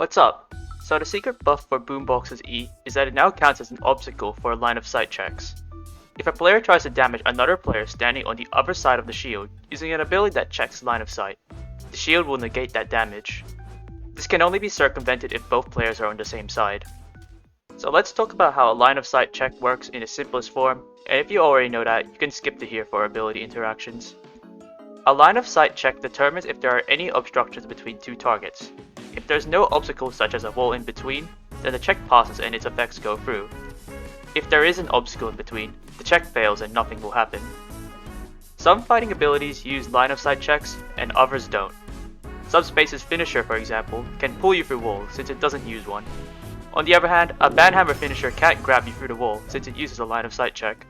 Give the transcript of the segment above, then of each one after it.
What's up? So the secret buff for Boombox's E is that it now counts as an obstacle for line of sight checks. If a player tries to damage another player standing on the other side of the shield using an ability that checks line of sight, the shield will negate that damage. This can only be circumvented if both players are on the same side. So let's talk about how a line of sight check works in its simplest form, and if you already know that, you can skip to here for ability interactions. A line of sight check determines if there are any obstructions between two targets. If there's no obstacle such as a wall in between, then the check passes and its effects go through. If there is an obstacle in between, the check fails and nothing will happen. Some fighting abilities use line of sight checks and others don't. Subspace's finisher, for example, can pull you through walls since it doesn't use one. On the other hand, a banhammer finisher can't grab you through the wall since it uses a line of sight check.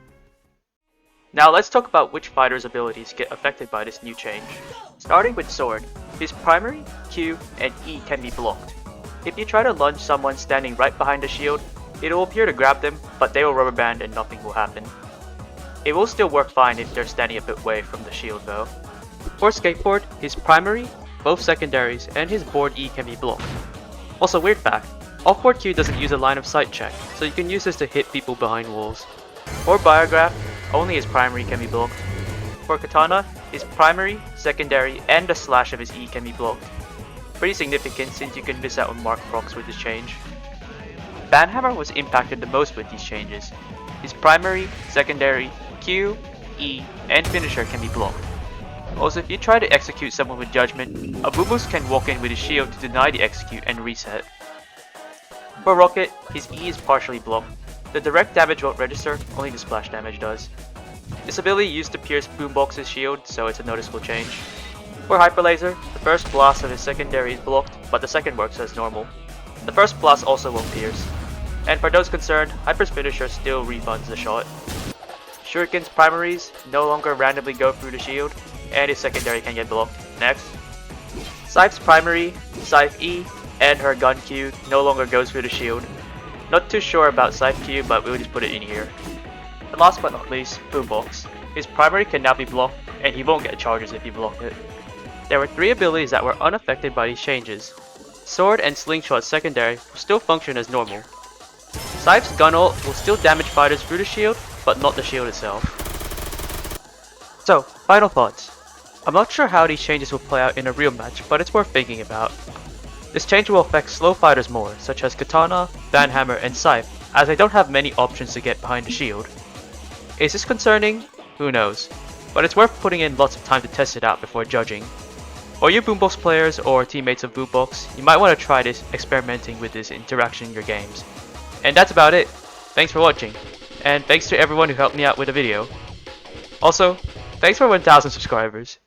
Now let's talk about which fighter's abilities get affected by this new change. Starting with Sword, his primary, Q, and E can be blocked. If you try to lunge someone standing right behind the shield, it will appear to grab them, but they will rubber band and nothing will happen. It will still work fine if they're standing a bit away from the shield though. For Skateboard, his primary, both secondaries, and his board E can be blocked. Also, weird fact, Offboard Q doesn't use a line of sight check, so you can use this to hit people behind walls. For Biograph, only his primary can be blocked. For Katana, his primary, secondary, and the slash of his E can be blocked. Pretty significant since you can miss out on mark procs with this change. Banhammer was impacted the most with these changes. His primary, secondary, Q, E, and finisher can be blocked. Also, if you try to execute someone with judgment, a Boombox can walk in with his shield to deny the execute and reset. For Rocket, his E is partially blocked. The direct damage won't register, only the splash damage does. This ability used to pierce Boombox's shield, so it's a noticeable change. For Hyper Laser, the first blast of his secondary is blocked, but the second works as normal. The first blast also won't pierce. And for those concerned, Hyper's finisher still refunds the shot. Shuriken's primaries no longer randomly go through the shield, and his secondary can get blocked. Next. Scythe's primary, Scythe E, and her gun Q no longer goes through the shield. Not too sure about Scythe Q, but we'll just put it in here. And last but not least, Boombox. His primary can now be blocked, and he won't get charges if you block it. There were 3 abilities that were unaffected by these changes. Sword and Slingshot secondary will still function as normal. Scythe's gun ult will still damage fighters through the shield, but not the shield itself. So, final thoughts. I'm not sure how these changes will play out in a real match, but it's worth thinking about. This change will affect slow fighters more, such as Katana, Banhammer, and Scythe, as they don't have many options to get behind the shield. Is this concerning? Who knows, but it's worth putting in lots of time to test it out before judging. For you Boombox players or teammates of Boombox, you might want to try this experimenting with this interaction in your games. And that's about it. Thanks for watching, and thanks to everyone who helped me out with the video. Also, thanks for 1,000 subscribers.